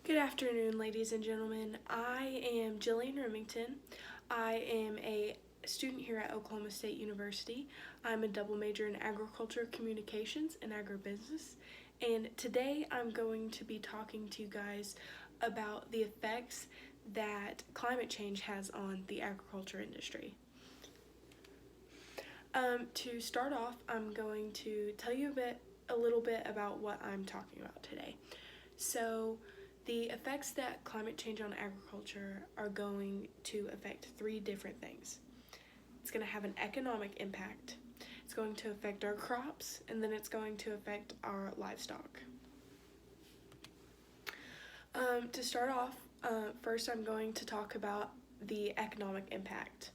Good afternoon, ladies and gentlemen. I am Jillian Remington. I am a student here at Oklahoma State University. I'm a double major in agriculture, communications, and agribusiness. And today I'm going to be talking to you guys about the effects that climate change has on the agriculture industry. To start off, I'm going to tell you a little bit about what I'm talking about today. So, the effects that climate change on agriculture are going to affect three different things. It's going to have an economic impact, it's going to affect our crops, and then it's going to affect our livestock. To start off, first I'm going to talk about the economic impact.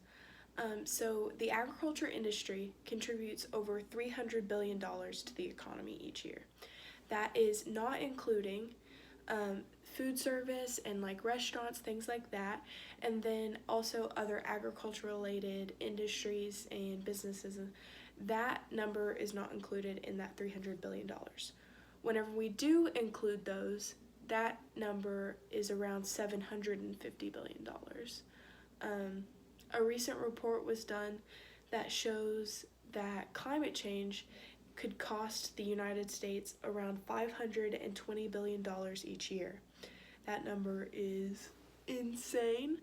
So the agriculture industry contributes over $300 billion to the economy each year. That is not including food service and like restaurants, things like that, and then also other agriculture related industries and businesses. That number is not included in that $300 billion. Whenever we do include those, that number is around $750 billion. A recent report was done that shows that climate change could cost the United States around $520 billion each year. That number is insane,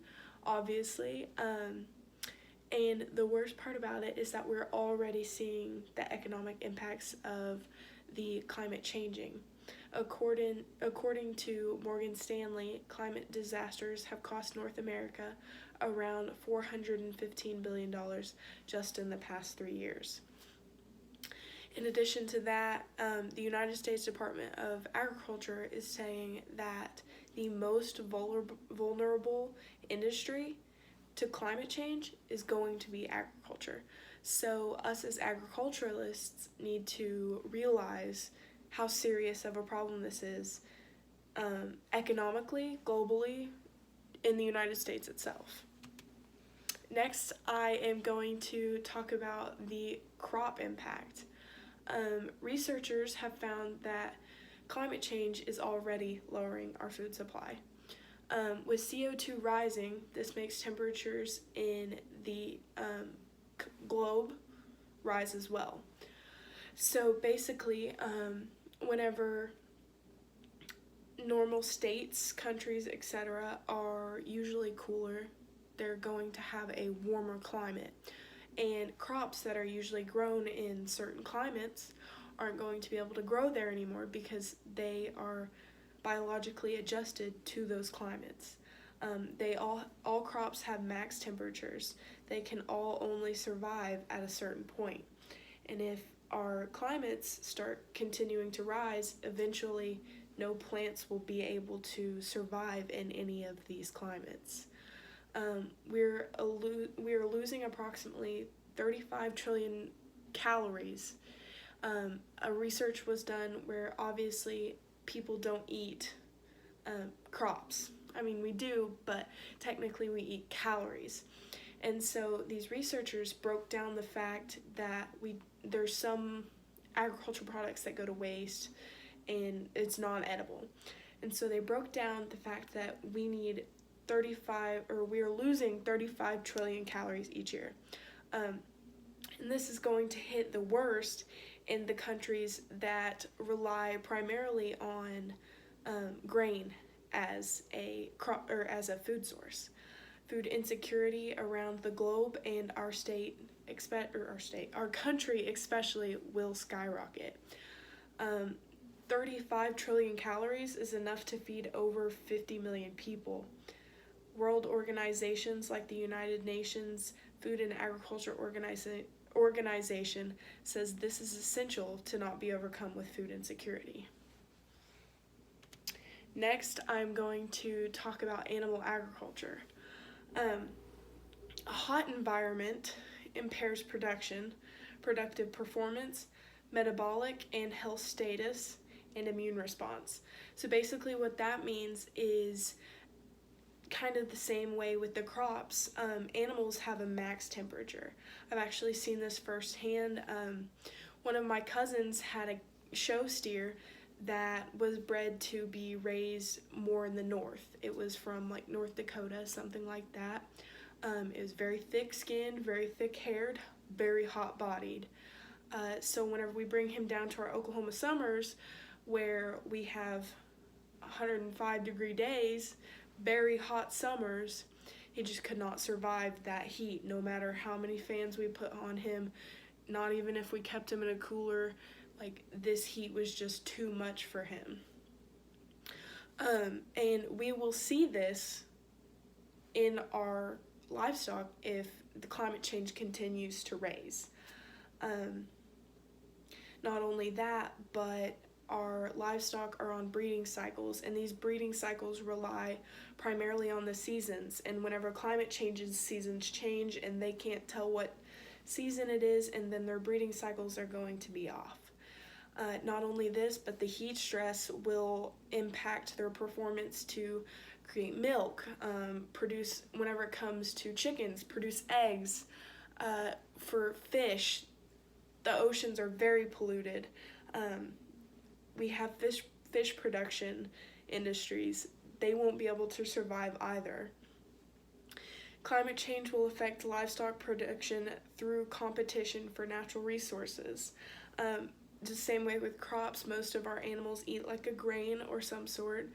obviously. And the worst part about it is that we're already seeing the economic impacts of the climate changing. According to Morgan Stanley, climate disasters have cost North America around $415 billion just in the past 3 years. In addition to that, the United States Department of Agriculture is saying that the most vulnerable industry to climate change is going to be agriculture. So us as agriculturalists need to realize how serious of a problem this is economically, globally, in the United States itself. Next, I am going to talk about the crop impact. Researchers have found that climate change is already lowering our food supply. With CO2 rising, this makes temperatures in the globe rise as well. So basically, whenever normal states, countries, etc. are usually cooler, they're going to have a warmer climate. And crops that are usually grown in certain climates aren't going to be able to grow there anymore because they are biologically adjusted to those climates. All crops have max temperatures. They can all only survive at a certain point. And if our climates start continuing to rise, eventually no plants will be able to survive in any of these climates. We are losing approximately 35 trillion calories. A research was done where obviously people don't eat crops. I mean, we do, but technically we eat calories. And so these researchers broke down the fact that there's some agricultural products that go to waste and it's non-edible. And so they broke down the fact that we are losing 35 trillion calories each year. And this is going to hit the worst in the countries that rely primarily on grain as a crop or as a food source. Food insecurity around the globe and our country especially will skyrocket. 35 trillion calories is enough to feed over 50 million people. World organizations like the United Nations Food and Agriculture Organization says this is essential to not be overcome with food insecurity. Next, I'm going to talk about animal agriculture. A hot environment impairs productive performance, metabolic and health status, and immune response. So basically what that means is kind of the same way with the crops. Animals have a max temperature. I've actually seen this firsthand. One of my cousins had a show steer that was bred to be raised more in the north. It was from like North Dakota, something like that. It was very thick-skinned, very thick-haired, very hot-bodied. So whenever we bring him down to our Oklahoma summers, where we have 105-degree days, very hot summers, he just could not survive that heat, no matter how many fans we put on him, not even if we kept him in a cooler. Like, this heat was just too much for him. And we will see this in our livestock if the climate change continues to raise. Not only that, but our livestock are on breeding cycles, and these breeding cycles rely primarily on the seasons. And whenever climate changes, seasons change, and they can't tell what season it is, and then their breeding cycles are going to be off. Not only this, but the heat stress will impact their performance to create milk, produce, whenever it comes to chickens, produce eggs. For fish, the oceans are very polluted. We have fish production industries. They won't be able to survive either. Climate change will affect livestock production through competition for natural resources. The same way with crops, most of our animals eat like a grain or some sort.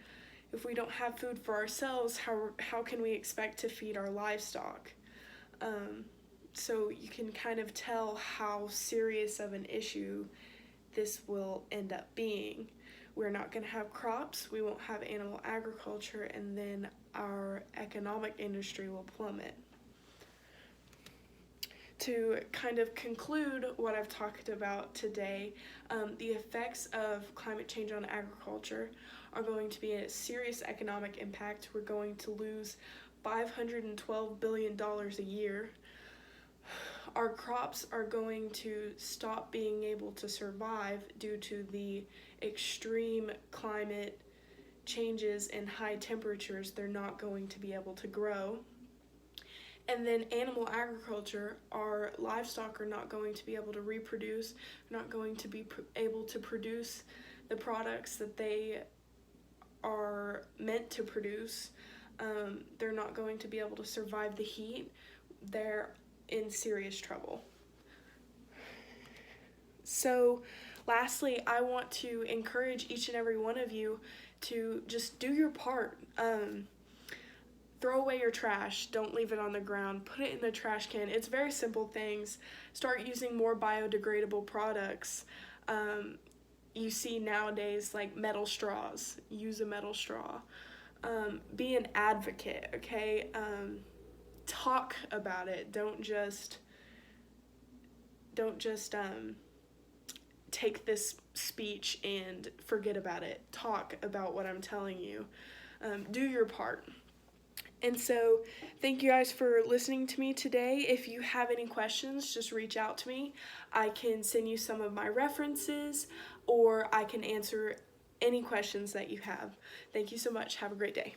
If we don't have food for ourselves, how can we expect to feed our livestock? So you can kind of tell how serious of an issue this will end up being. We're not going to have crops, we won't have animal agriculture, and then our economic industry will plummet. To kind of conclude what I've talked about today, the effects of climate change on agriculture are going to be a serious economic impact. We're going to lose $512 billion a year. Our crops are going to stop being able to survive due to the extreme climate changes and high temperatures. They're not going to be able to grow. And then animal agriculture, our livestock are not going to be able to reproduce, not going to be able to produce the products that they are meant to produce. They're not going to be able to survive the heat. They're in serious trouble. So lastly, I want to encourage each and every one of you to just do your part. Throw away your trash. Don't leave it on the ground. Put it in the trash can. It's very simple things. Start using more biodegradable products. You see nowadays like metal straws. Use a metal straw. Be an advocate, okay? Talk about it. Don't just take this speech and forget about it. Talk about what I'm telling you. Do your part. And so thank you guys for listening to me today. If you have any questions, just reach out to me. I can send you some of my references, or I can answer any questions that you have. Thank you so much. Have a great day.